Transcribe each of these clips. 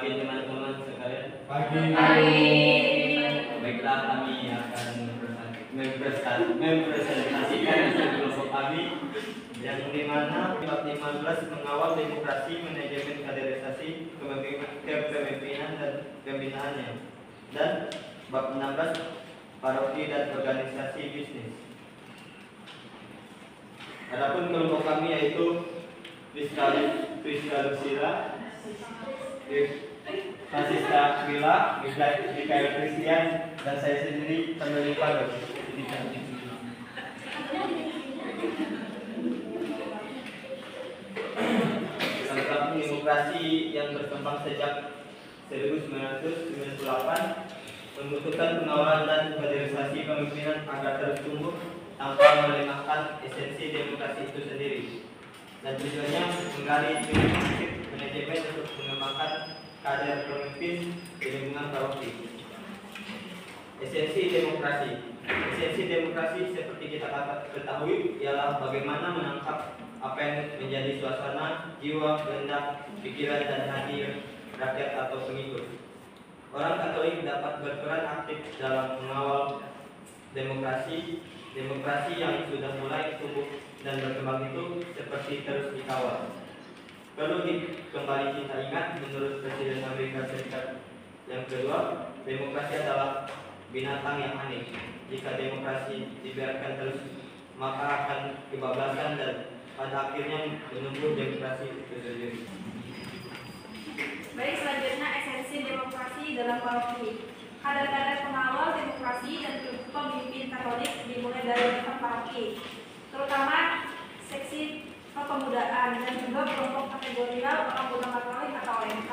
Pagi teman-teman sekalian. Pagi. Baiklah, kami akan mempresentasikan hasil kelompok kami yang dimana bab 15 mengawal demokrasi, manajemen kaderisasi, kepemimpinan dan pembinaannya, dan bab 16 paroki dan organisasi bisnis. Adapun kelompok kami yaitu Fiskalusila, Francisca Aquila, Mikael Christian, dan saya sendiri sambil lupa tentang demokrasi yang berkembang sejak 1998 membutuhkan pengawalan dan kaderisasi pemimpinan agar terus tumbuh tanpa melemahkan esensi demokrasi itu sendiri, dan tujuannya menggali prinsip manajemen untuk mengembangkan kader pemimpin di lingkungan paroki. Esensi demokrasi seperti kita ketahui ialah bagaimana menangkap apa yang menjadi suasana, jiwa, kehendak, pikiran, dan hati rakyat atau pengikut. Orang Katolik dapat berperan aktif dalam mengawal demokrasi yang sudah mulai tumbuh dan berkembang itu seperti terus dikawal. Perlu kembali kita ingat, menurut Presiden Amerika Serikat yang kedua, demokrasi adalah binatang yang aneh. Jika demokrasi dibiarkan terus, maka akan kebablasan dan pada akhirnya menumbuh demokrasi itu sendiri. Baik, selanjutnya esensi demokrasi dalam paroki. Kader-kader pengawal demokrasi dan pemimpin Katolik dimulai dari paroki, terutama seksi kepemudaan dan juga kelompok kategorial orang muda Katolik atau OMK.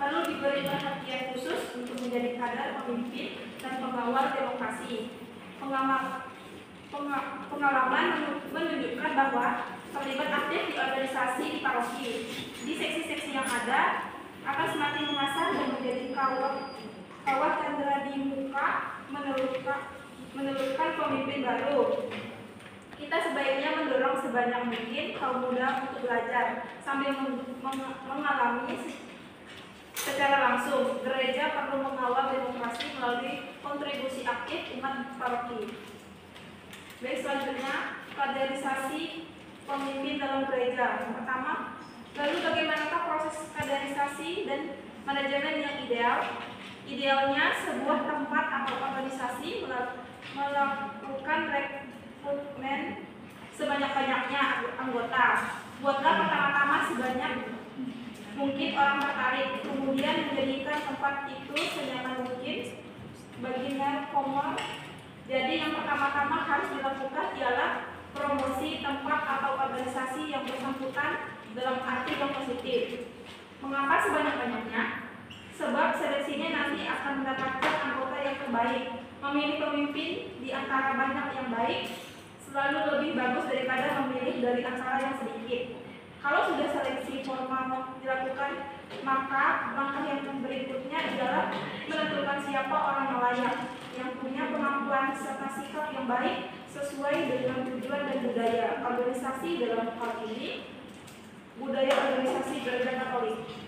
Perlu diberi perhatian khusus untuk menjadi kader pemimpin dan pengawal demokrasi. Pengalaman menunjukkan bahwa terlibat aktif di organisasi di paroki, di seksi-seksi yang ada akan semakin mengasah dan menjadi kawat cendera di muka menurunkan pemimpin baru. Kita sebaiknya mendorong sebanyak mungkin kaum muda untuk belajar sambil mengalami secara langsung. Gereja perlu mengawal demokrasi melalui kontribusi aktif umat paroki. Baik, selanjutnya kaderisasi pemimpin dalam gereja. Yang pertama, lalu bagaimanakah proses kaderisasi dan manajemen yang ideal? Idealnya sebuah tempat atau organisasi melakukan rekrutmen sebanyak-banyaknya anggota. Buatlah pertama-tama sebanyak mungkin orang tertarik, kemudian menjadikan tempat itu senyaman mungkin bagi narkoba. Jadi yang pertama-tama harus dilakukan ialah promosi tempat atau organisasi yang bersangkutan dalam arti yang positif. Mengapa sebanyak-banyaknya? Sebab seleksinya nanti akan mendapatkan anggota yang terbaik. Memilih pemimpin di antara banyak yang baik selalu lebih bagus daripada memilih dari antara yang sedikit. Kalau sudah seleksi formal dilakukan, maka langkah yang berikutnya adalah menentukan siapa orang yang layak, yang punya kemampuan serta sikap yang baik sesuai dengan tujuan dan budaya organisasi dalam hal ini budaya organisasi Gereja Katolik.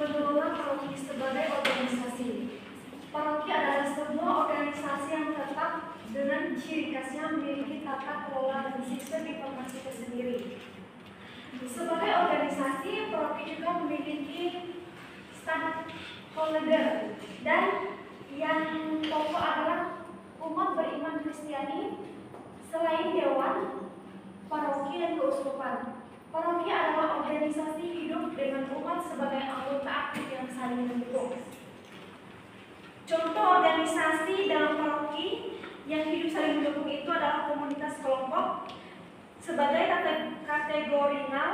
Mengelola paroki sebagai organisasi. Paroki adalah sebuah organisasi yang tetap dengan ciri khasnya memiliki tata kelola dan sistem informasi tersendiri. Sebagai organisasi, paroki juga memiliki stakeholder dan yang pokok adalah umat beriman Kristiani. Selain dewan, paroki dan keuskupan, paroki adalah organisasi hidup dengan umat sebagai anggota aktif yang saling mendukung. Contoh organisasi dalam paroki yang hidup saling mendukung itu adalah komunitas kelompok sebagai kategorial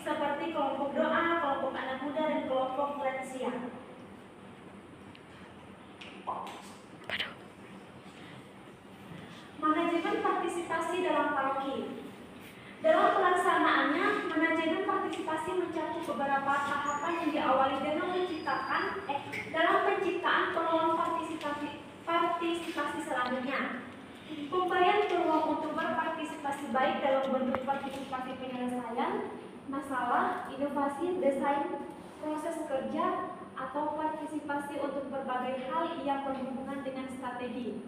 seperti kelompok doa, kelompok anak muda, dan kelompok lansia. Manajemen partisipasi dalam paroki. Dalam pelaksanaannya, manajemen partisipasi mencakup beberapa tahapan yang diawali dengan dalam penciptaan peluang partisipasi selanjutnya. Pemberian peluang untuk berpartisipasi baik dalam partisipasi penyelesaian masalah, inovasi, desain, proses kerja, atau partisipasi untuk berbagai hal yang berhubungan dengan strategi.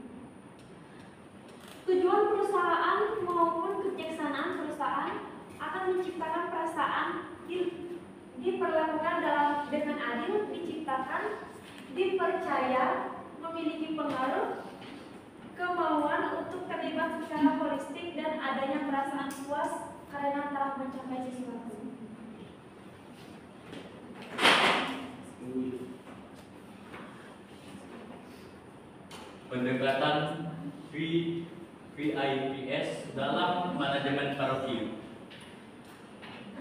Tujuan perusahaan maupun kebijaksanaan perusahaan akan menciptakan perasaan diperlakukan dengan adil, diciptakan, dipercaya, memiliki pengaruh, kemauan untuk terlibat secara holistik, dan adanya perasaan puas karena telah mencapai sesuatu. Pendekatan VIPS dalam manajemen paroki.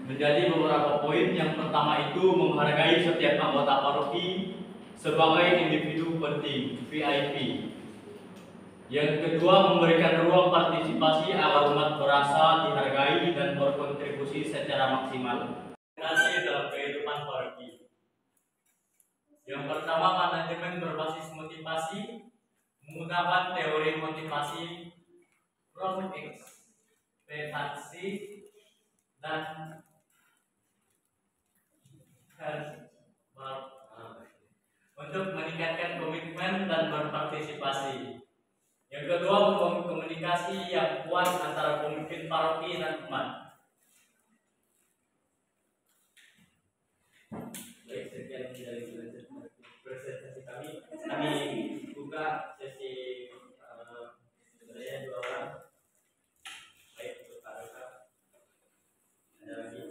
Menjadi beberapa poin. Yang pertama itu menghargai setiap anggota paroki sebagai individu penting, VIP. Yang kedua, memberikan ruang partisipasi agar umat merasa dihargai dan berkontribusi secara maksimal dalam kehidupan paroki. Yang pertama, manajemen berbasis motivasi, menggunakan teori motivasi, from ekspektasi, dan untuk meningkatkan komitmen dan berpartisipasi. Yang kedua, membangun komunikasi yang kuat antara pemimpin paroki dan umat. Baik, sekian dari presentasi kami. Kami buka sesi sebenarnya 2 orang. Baik, untuk Pak Raka. Ada lagi?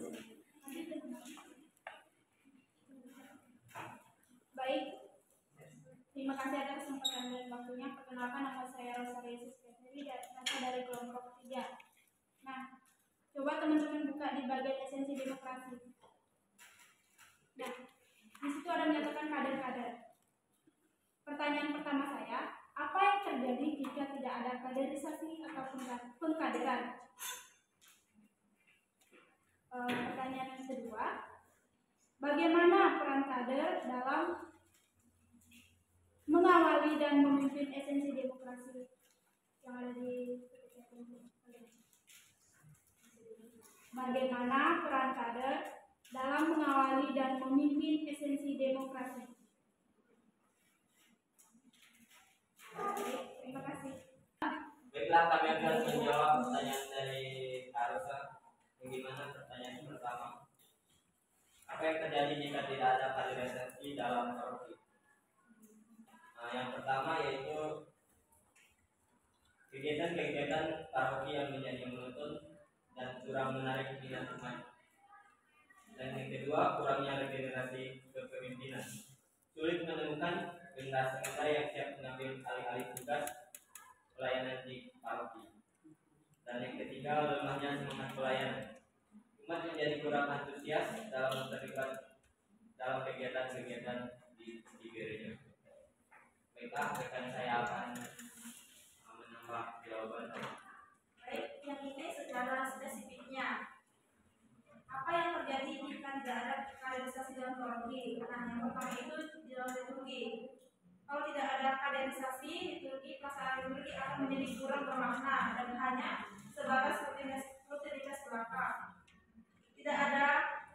Baik, terima kasih atas kesempatan dan waktunya. Perkenalkan, nama saya Rosalia Sisketri dan berasal dari kelompok 3. Nah, coba teman-teman buka di bagian esensi demokrasi. Nah, di situ ada menyatakan kader-kader. Pertanyaan pertama saya, apa yang terjadi jika tidak ada kaderisasi atau pengkaderan? Pertanyaan yang kedua, bagaimana peran kader dalam mengawali dan memimpin esensi demokrasi yang ada di bagaimana peran kader dalam mengawali dan memimpin esensi demokrasi? Terima kasih. Baiklah, kami akan menjawab pertanyaan dari Arusa. Bagaimana pertanyaan pertama? Apa yang terjadi jika tidak ada kaderisasi dalam paroki? Nah, yang pertama yaitu kegiatan-kegiatan paroki yang menjadi monoton dan kurang menarik minat umat. Dan yang kedua, kurangnya regenerasi kepemimpinan. Sulit menemukan generasi muda yang siap mengambil alih-alih tugas pelayanan di paroki. Dan yang ketiga, lemahnya semangat pelayanan. Umat menjadi kurang antusias dalam terlibat dalam kegiatan-kegiatan di gereja. Baiklah, rekan saya akan menambah jawaban. Baik, yang ini secara spesifiknya, apa yang terjadi jika tidak ada kaderisasi dalam paroki? Nah, yang pertama itu di dalam liturgi. Kalau tidak ada kaderisasi, liturgi pelaksanaan liturgi akan menjadi kurang bermakna dan hanya sebatas rutinitas belaka. Tidak ada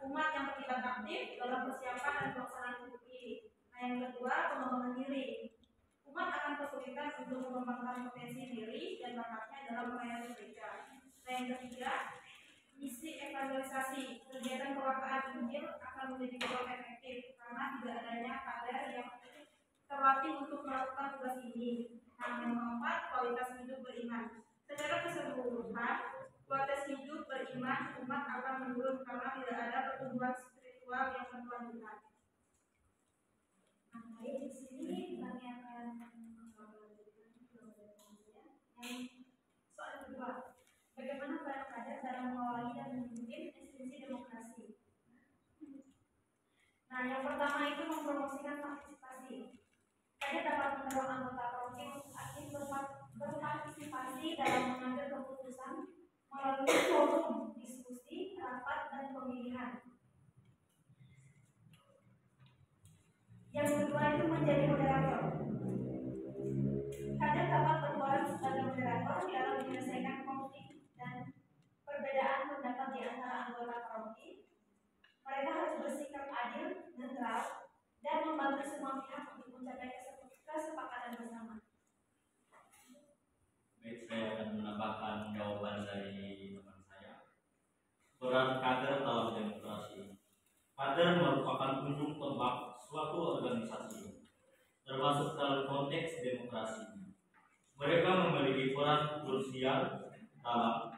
umat yang terlibat aktif dalam persiapan dan pelaksanaan liturgi. Nah, yang kedua, pengembangan diri. Umat akan kesulitan untuk mengembangkan potensi diri dan bakatnya dalam pelayanan gereja. Nah, yang ketiga, misi evangelisasi. Kegiatan pewartaan Injil akan menjadi kurang efektif karena tidak adanya kader yang terlatih untuk melakukan tugas ini. Nah, yang keempat, kualitas hidup beriman. Secara keseluruhan, kualitas hidup beriman umat akan menurun karena tidak ada pertumbuhan spiritual yang berkelanjutan. Nah, di sini kami akan yang soal kedua, bagaimana peran kader dalam mengawali dan memimpin esensi demokrasi. Nah, yang pertama itu mempromosikan partisipasi. Kader dapat mendorong anggota paroki untuk aktif berpartisipasi dalam mengambil keputusan melalui forum, diskusi, rapat, dan pemilihan. Yang kedua itu menjadi moderator. Kader dapat berperan sebagai moderator dalam menyelesaikan konflik dan perbedaan pendapat di termasuk dalam konteks demokrasi. Mereka memiliki peran krusial dalam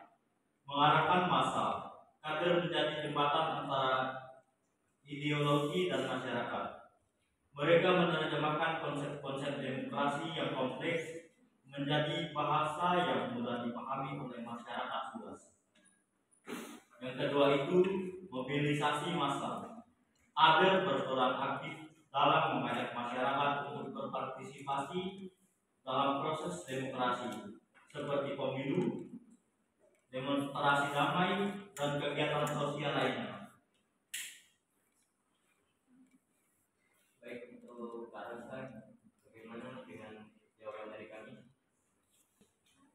mengarahkan massa, kader menjadi jembatan antara ideologi dan masyarakat. Mereka menerjemahkan konsep-konsep demokrasi yang kompleks menjadi bahasa yang mudah dipahami oleh masyarakat luas. Yang kedua itu mobilisasi massa. Ada berperan aktif dalam mengajak masyarakat untuk berpartisipasi dalam proses demokrasi seperti pemilu, demonstrasi damai, dan kegiatan sosial lainnya. Baik, untuk Kak Rosa, bagaimana dengan jawaban dari kami?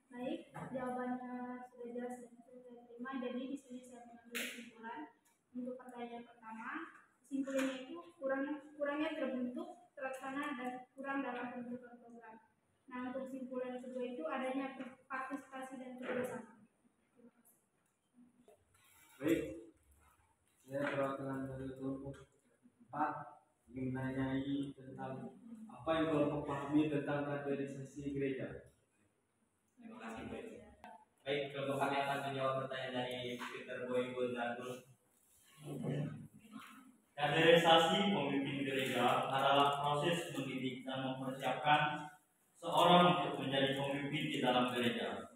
Baik, jawabannya sudah jelas dan sudah saya terima. Jadi di sini saya mengambil kesimpulan untuk pertanyaan pertama. Kesimpulannya itu kurangnya terbentuk, terlaksana, dan kurang dalam pembentukan program. Nah, untuk kesimpulan kedua itu adanya partisipasi dan kerjasama. Baik, saya perwakilan dari kelompok 4 ingin menanyai tentang apa yang kelompok pahami tentang kaderisasi gereja. Terima kasih, baik. Baik, kelompok kami akan menjawab pertanyaan dari Peter Boy Gonzagur. Kaderisasi pemimpin gereja adalah proses mendidik dan mempersiapkan seorang untuk menjadi pemimpin di dalam gereja.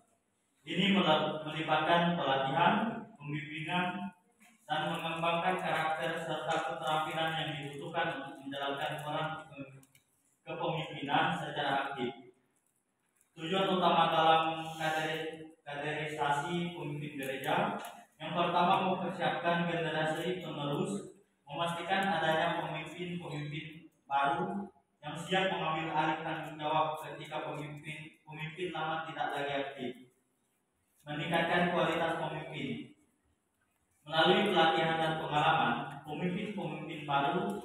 Ini melibatkan pelatihan, pembimbingan, dan mengembangkan karakter serta keterampilan yang dibutuhkan untuk menjalankan peran kepemimpinan secara aktif. Tujuan utama dalam kaderisasi pemimpin gereja yang pertama mempersiapkan generasi penerus, memastikan adanya pemimpin-pemimpin baru yang siap mengambil alih tanggung jawab ketika pemimpin lama tidak lagi aktif. Meningkatkan kualitas pemimpin. Melalui pelatihan dan pengalaman, pemimpin-pemimpin baru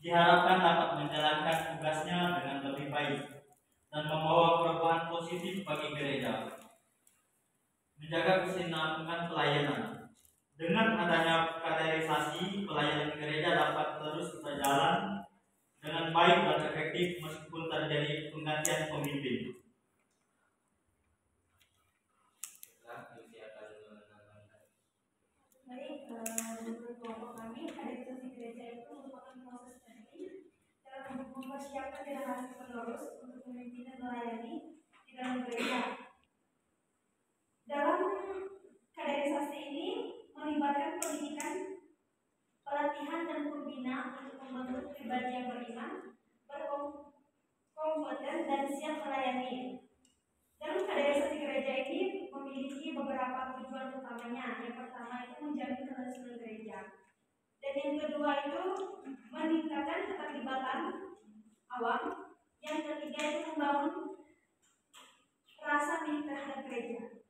diharapkan dapat menjalankan tugasnya dengan lebih baik dan membawa perubahan positif bagi gereja. Menjaga kesinambungan pelayanan. Dengan adanya kaderisasi, pelayanan gereja dapat terus berjalan dengan baik dan efektif meskipun terjadi penggantian pemimpin. Baik, menurut kelompok kami, kaderisasi gereja itu merupakan proses penting dalam mempersiapkan generasi penerus untuk memimpin dan melayani di dalam gereja. Dalam kaderisasi ini melibatkan pendidikan, pelatihan, dan pembina untuk membentuk pribadi yang beriman, berkompeten, dan siap melayani. Dalam kaderisasi gereja ini memiliki beberapa tujuan utamanya. Yang pertama itu menjamin keberhasilan gereja, dan yang kedua itu meningkatkan keterlibatan awam. Yang ketiga itu membangun rasa milik terhadap gereja.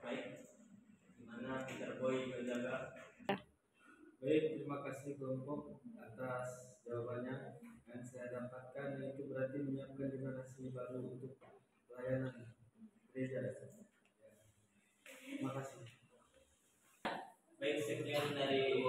Baik, gimana Peter Boy menjaga? Baik, terima kasih kelompok atas jawabannya. Yang saya dapatkan itu berarti menyiapkan generasi baru untuk pelayanan gereja. Terima kasih. Baik, sekian dari